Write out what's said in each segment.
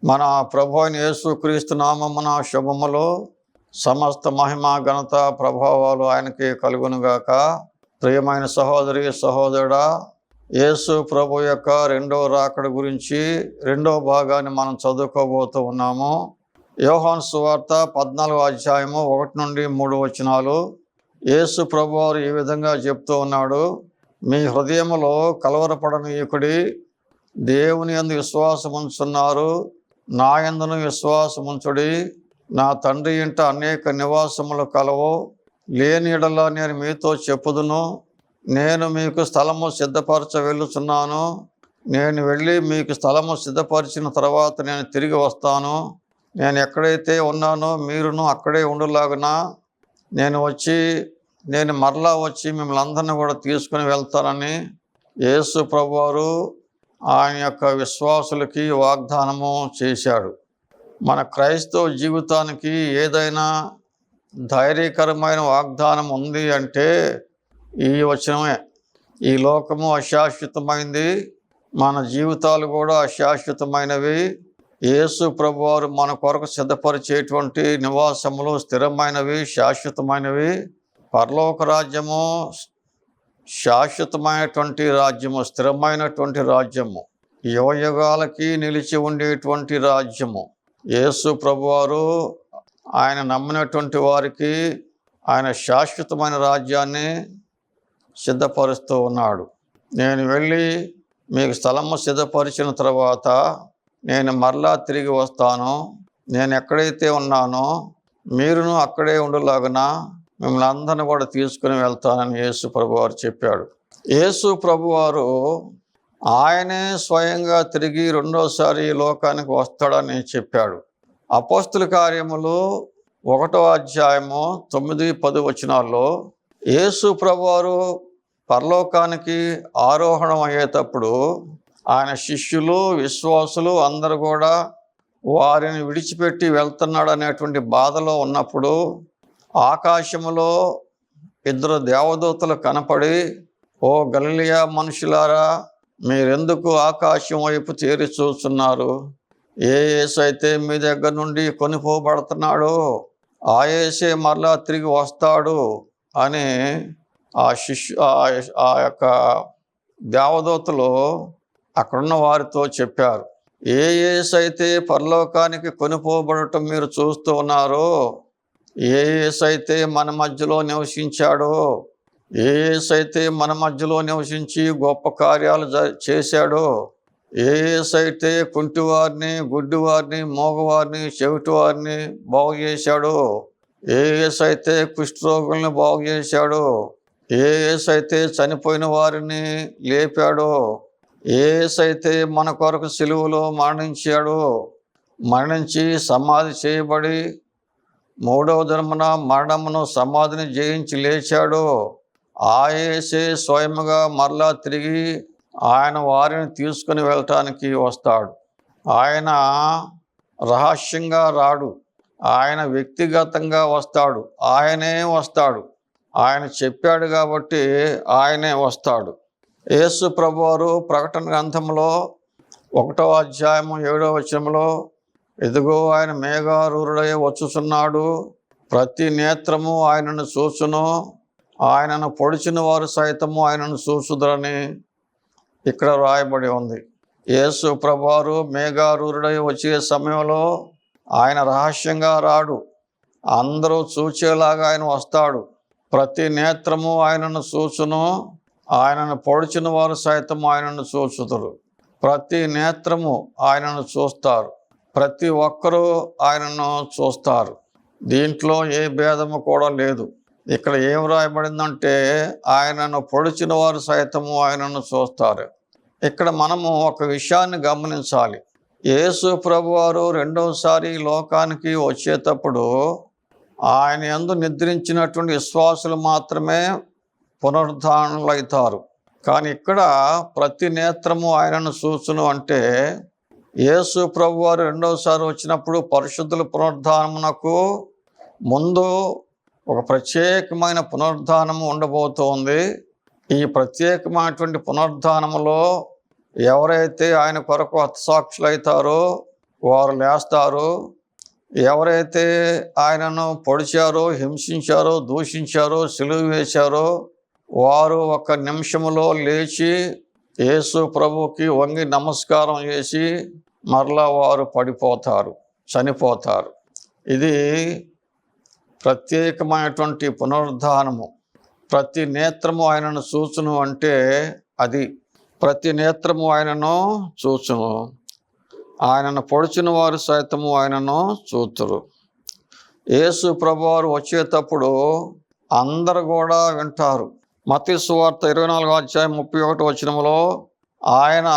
మన ప్రభు అయిన యేసుక్రీస్తు నామమున శుభములు. సమస్త మహిమ ఘనత ప్రభావాలు ఆయనకి కలుగునుగాక. ప్రియమైన సహోదరి సహోదరుడా, యేసు ప్రభు యొక్క రెండో రాకడ గురించి రెండో భాగాన్ని మనం చదువుకోబోతూ ఉన్నాము. యోహాను సువార్త 14వ అధ్యాయము 1 నుండి 3 వచనాలు. యేసు ప్రభు వారు ఈ విధంగా చెప్తూ ఉన్నాడు: మీ హృదయములో కలవరపడనీయకుడి, దేవుని యందు విశ్వాసముంచున్నారు, నా యందును విశ్వాసముంచుడి. నా తండ్రి ఇంట అనేక నివాసములు కలవు, లేని యెడల నేను మీతో చెప్పుదును. నేను మీకు స్థలము సిద్ధపరచ వెళ్ళుచున్నాను. నేను వెళ్ళి మీకు స్థలము సిద్ధపరిచిన తర్వాత నేను తిరిగి వస్తాను. నేను ఎక్కడైతే ఉన్నానో మీరును అక్కడే ఉండులాగున నేను మరలా వచ్చి మిమ్మల్ని అందరినీ కూడా తీసుకుని వెళ్తానని యేసు ప్రభువారు ఆయన యొక్క విశ్వాసులకి వాగ్దానము చేశాడు. మన క్రైస్తవ జీవితానికి ఏదైనా ధైర్యకరమైన వాగ్దానం ఉంది అంటే ఈ వచనమే. ఈ లోకము అశాశ్వతమైంది, మన జీవితాలు కూడా అశాశ్వతమైనవి. యేసు ప్రభువారు మన కొరకు సిద్ధపరిచేటువంటి నివాసములు స్థిరమైనవి, శాశ్వతమైనవి. పరలోక రాజ్యము శాశ్వతమైనటువంటి రాజ్యము, స్థిరమైనటువంటి రాజ్యము, యుగయుగాలకి నిలిచి ఉండేటువంటి రాజ్యము. యేసు ప్రభువారు ఆయన నమ్మినటువంటి వారికి ఆయన శాశ్వతమైన రాజ్యాన్ని సిద్ధపరుస్తూ ఉన్నాడు. నేను వెళ్ళి మీకు స్థలము సిద్ధపరిచిన తర్వాత నేను మరలా తిరిగి వస్తాను. నేను ఎక్కడైతే ఉన్నానో మీరును అక్కడే ఉండులాగున మిమ్మల్ని అందరిని కూడా తీసుకుని వెళ్తానని యేసు ప్రభువారు చెప్పాడు. యేసు ప్రభువారు ఆయనే స్వయంగా తిరిగి రెండోసారి ఈ లోకానికి వస్తాడని చెప్పాడు. అపోస్తుల కార్యములు 1వ అధ్యాయము 9-10 వచనాల్లో యేసు ప్రభువారు పరలోకానికి ఆరోహణం అయ్యేటప్పుడు ఆయన శిష్యులు, విశ్వాసులు అందరూ కూడా వారిని విడిచిపెట్టి వెళ్తున్నాడు అనేటువంటి బాధలో ఉన్నప్పుడు ఆకాశములో 2 దేవదూతలు కనపడి, ఓ గలిలయ మనుషులారా, మీరెందుకు ఆకాశం వైపు తేరి చూస్తున్నారు? ఏ యేసు అయితే మీ దగ్గర నుండి కొనిపోబడుతున్నాడో ఆ యేసే మరలా తిరిగి వస్తాడు అని ఆ యొక్క దేవదూతలు అక్కడున్న వారితో చెప్పారు. ఏ యేసు అయితే పరలోకానికి కొనిపోబడటం మీరు చూస్తూ ఉన్నారో, ఏ యేసు అయితే మన మధ్యలో నివసించాడో, ఏ యేసు అయితే మన మధ్యలో నివసించి గొప్ప కార్యాలు చేశాడో, ఏ యేసు అయితే కుంటివారిని, గుడ్డివారిని, మోగవారిని, చెవిటివారిని బాగు చేశాడో, ఏ యేసు అయితే కుష్ఠరోగుల్ని బాగు చేశాడో, ఏ యేసు అయితే చనిపోయిన వారిని లేపాడో, ఏ యేసు అయితే మన కొరకు సిలువలో మరణించి సమాధి చేయబడి 3వ దినమున మరణమును సమాధిని జయించి లేచాడో, ఆ యేసే స్వయముగా మరలా తిరిగి ఆయన వారిని తీసుకుని వెళ్ళటానికి వస్తాడు. ఆయన రహస్యంగా రాడు, ఆయన వ్యక్తిగతంగా వస్తాడు. ఆయనే వస్తాడు. ఆయన చెప్పాడు కాబట్టి ఆయనే వస్తాడు. యేసు ప్రభువారు ప్రకటన గ్రంథంలో 1వ అధ్యాయము 7వ వచనంలో, ఇదిగో ఆయన మేఘారూఢుడై వచ్చుచున్నాడు, ప్రతి నేత్రము ఆయనను చూచును, ఆయనను పొడిచిన వారు సైతము ఆయనను చూచుదురని ఇక్కడ రాయబడి ఉంది. యేసు ప్రభువారు మేఘారూఢుడై వచ్చే సమయంలో ఆయన రహస్యంగా రాడు, అందరూ చూచేలాగా ఆయన వస్తాడు. ప్రతి నేత్రము ఆయనను చూచును, ఆయనను పొడిచిన వారు సైతం ఆయనను చూచుదురు. ప్రతి నేత్రము ఆయనను చూస్తారు, ప్రతి ఒక్కరూ ఆయనను చూస్తారు. దీంట్లో ఏ భేదము కూడా లేదు. ఇక్కడ ఏం రాయబడిందంటే ఆయనను పొడిచిన వారు సైతము ఆయనను చూస్తారు. ఇక్కడ మనము ఒక విషయాన్ని గమనించాలి. యేసు ప్రభువారు రెండోసారి లోకానికి వచ్చేటప్పుడు ఆయన యందు నిద్రించినటువంటి విశ్వాసులు మాత్రమే పునరుద్ధానులవుతారు. కానీ ఇక్కడ ప్రతి నేత్రము ఆయనను చూచును అంటే యేసు ప్రభువారు రెండోసారి వచ్చినప్పుడు పరిశుద్ధుల పునరుద్ధానమునకు ముందు ఒక ప్రత్యేకమైన పునరుద్ధానము ఉండబోతోంది. ఈ ప్రత్యేకమైనటువంటి పునరుద్ధానములో ఎవరైతే ఆయన కొరకు హతసాక్షులైతారో వారు లేస్తారు. ఎవరైతే ఆయనను పొడిచారో, హింసించారో, దూషించారో, సిలువ వేశారో వారు ఒక నిమిషంలో లేచి యేసు ప్రభువుకి వంగి నమస్కారం చేసి మరలా వారు పడిపోతారు, చనిపోతారు. ఇది ప్రత్యేకమైనటువంటి పునరుద్ధానము. ప్రతి నేత్రము ఆయనను చూచును అంటే అది. ప్రతి నేత్రము ఆయనను చూచును. ఆయనను పొడిచిన వారు సైతము ఆయనను చూతురు. యేసు ప్రభువారు వచ్చేటప్పుడు అందరు కూడా వింటారు. మత్తయి సువార్త 24వ అధ్యాయం 31వ వచనములో ఆయన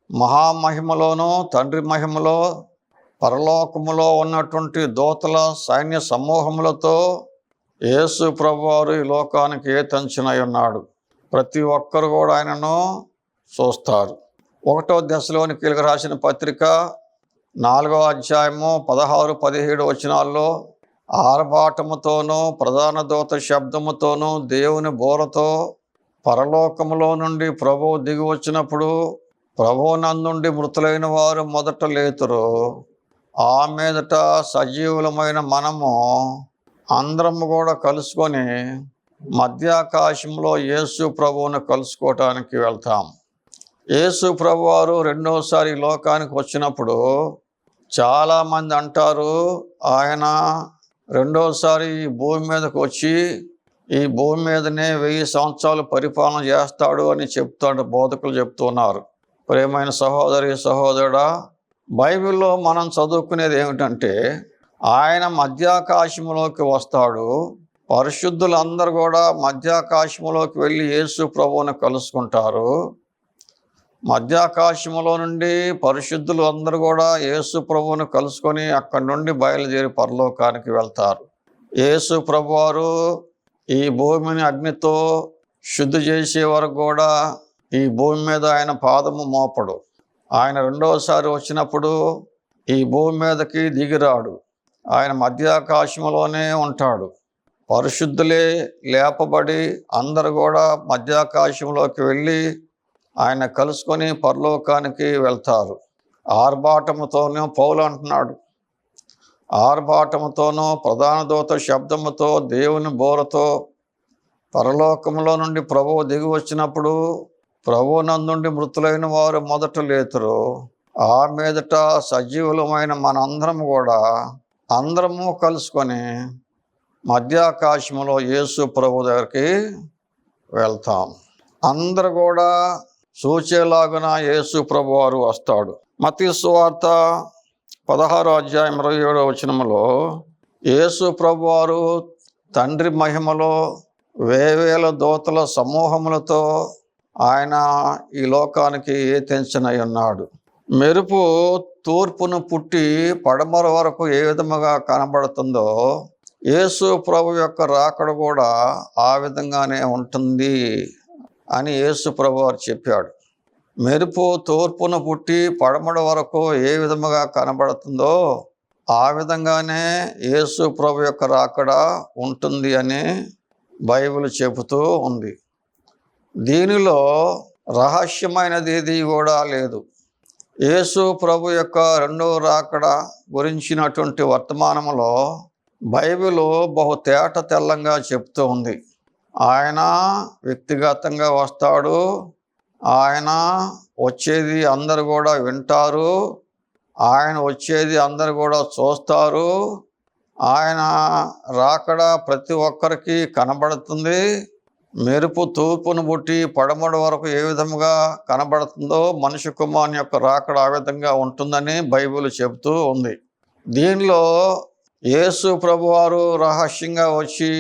మహామహిమలోను తండ్రి మహిమలో పరలోకములో ఉన్నటువంటి దూతల సైన్య సమూహములతో యేసు ప్రభువారు ఈ లోకానికి ఏతంచునై ఉన్నాడు. ప్రతి ఒక్కరు కూడా ఆయనను చూస్తారు. 1వ దశలోనికీయులకు రాసిన పత్రిక 4వ అధ్యాయము 16, 17 వచనాల్లో ఆర్భాటముతోనూ ప్రధాన దూత శబ్దముతోనూ దేవుని బోరతో పరలోకములో నుండి ప్రభువు దిగి వచ్చినప్పుడు ప్రభువు నందుండి మృతులైన వారు మొదట లేతురు. ఆ మీదట సజీవులమైన మనము అందరము కూడా కలుసుకొని మధ్యాకాశంలో యేసు ప్రభువును కలుసుకోవటానికి వెళ్తాం. యేసు ప్రభువారు రెండోసారి లోకానికి వచ్చినప్పుడు చాలామంది అంటారు ఆయన రెండోసారి ఈ భూమి మీదకి వచ్చి ఈ భూమి మీదనే 1000 సంవత్సరాలు పరిపాలన చేస్తాడు అని బోధకులు చెప్తున్నారు. ప్రియమైన సహోదరి సహోదరుడా, బైబిల్లో మనం చదువుకునేది ఏమిటంటే ఆయన మధ్యాకాశంలోకి వస్తాడు. పరిశుద్ధులందరూ కూడా మధ్యాకాశంలోకి వెళ్ళి యేసు ప్రభువును కలుసుకుంటారు. మధ్యాకాశములో నుండి పరిశుద్ధులు అందరూ కూడా యేసు ప్రభువును కలుసుకొని అక్కడి నుండి బయలుదేరి పరలోకానికి వెళ్తారు. యేసు ప్రభువారు ఈ భూమిని అగ్నితో శుద్ధి చేసే వరకు కూడా ఈ భూమి మీద ఆయన పాదము మోపడు. ఆయన రెండవసారి వచ్చినప్పుడు ఈ భూమి మీదకి దిగిరాడు. ఆయన మధ్యాకాశంలోనే ఉంటాడు. పరిశుద్ధులే లేపబడి అందరూ కూడా మధ్యాకాశంలోకి వెళ్ళి ఆయన కలుసుకొని పరలోకానికి వెళ్తారు. ఆర్భాటముతోనూ పౌలు అంటున్నాడు, ఆర్భాటముతోనూ ప్రధాన దూత శబ్దముతో దేవుని బోరతో పరలోకంలో నుండి ప్రభువు దిగి వచ్చినప్పుడు ప్రభువు నందుండి మృతులైన వారు మొదట లేతురు. ఆ మీదట సజీవులమైన మనందరం కూడా అందరము కలుసుకొని మధ్యాకాశంలో యేసు ప్రభు దగ్గరికి వెళ్తాం. అందరు కూడా చూచేలాగున యేసు ప్రభువారు వస్తాడు. మత్తయి సువార్త 16వ అధ్యాయం 27వ వచనములో యేసు ప్రభువారు తండ్రి మహిమలో వేవేల దూతల సమూహములతో ఆయన ఈ లోకానికి ఏతించనై ఉన్నాడు. మెరుపు తూర్పును పుట్టి పడమర వరకు ఏ విధముగా కనబడుతుందో యేసు ప్రభు యొక్క రాకడ కూడా ఆ విధంగానే ఉంటుంది అని యేసు ప్రభు వారు చెప్పాడు. మెరుపు తూర్పును పుట్టి పడమర వరకు ఏ విధముగా కనబడుతుందో ఆ విధంగానే యేసు ప్రభు యొక్క రాకడ ఉంటుంది అని బైబిల్ చెబుతూ ఉంది. దీనిలో రహస్యమైనది ఏది కూడా లేదు. యేసు ప్రభు యొక్క రెండవ రాకడ గురించినటువంటి వర్తమానములో బైబిల్ బహు తేట తెల్లంగా చెప్తూ ఉంది. ఆయన వ్యక్తిగతంగా వస్తాడు. ఆయన వచ్చేది అందరు కూడా వింటారు. ఆయన వచ్చేది అందరు కూడా చూస్తారు. ఆయన రాకడ ప్రతి ఒక్కరికి కనబడుతుంది. మెరుపు తూర్పును పుట్టి పడమర వరకు ఏ విధముగా కనబడుతుందో మనిషి కుమారుని యొక్క రాకడ ఆ విధంగా ఉంటుందని బైబిల్ చెబుతూ ఉంది. దీనిలో యేసు ప్రభువారు రహస్యంగా వచ్చి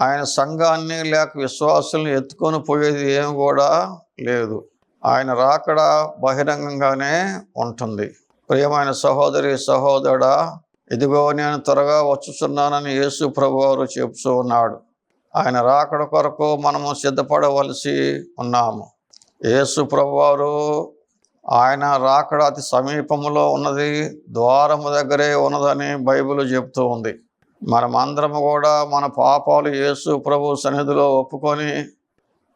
ఆయన సంఘాన్ని లేక విశ్వాసుల్ని ఎత్తుకొని పోయేది ఏమి కూడా లేదు. ఆయన రాకడ బహిరంగంగానే ఉంటుంది. ప్రియమైన సహోదరి సహోదరుడా, ఇదిగో నేను త్వరగా వచ్చుచున్నానని యేసు ప్రభువారు చెప్తూ ఉన్నాడు. ఆయన రాకడ కొరకు మనము సిద్ధపడవలసి ఉన్నాము. యేసు ప్రభువారు ఆయన రాకడ అతి సమీపంలో ఉన్నది, ద్వారము దగ్గరే ఉన్నదని బైబిల్ చెప్తూ ఉంది. మనమందరము కూడా మన పాపాలు యేసు ప్రభు సన్నిధిలో ఒప్పుకొని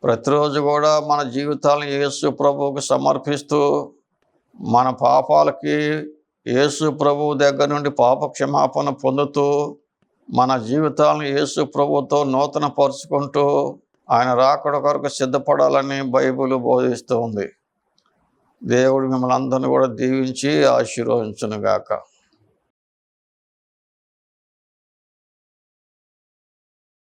ప్రతిరోజు కూడా మన జీవితాలను యేసు ప్రభువుకు సమర్పిస్తూ మన పాపాలకి యేసు ప్రభువు దగ్గర నుండి పాప క్షమాపణ పొందుతూ మన జీవితాలను యేసు ప్రభువుతో నూతన పరుచుకుంటూ ఆయన రాకడ కొరకు సిద్ధపడాలని బైబిల్ బోధిస్తూ ఉంది. దేవుడు మిమ్మల్ని అందరినీ కూడా దీవించి ఆశీర్వదించునుగాక.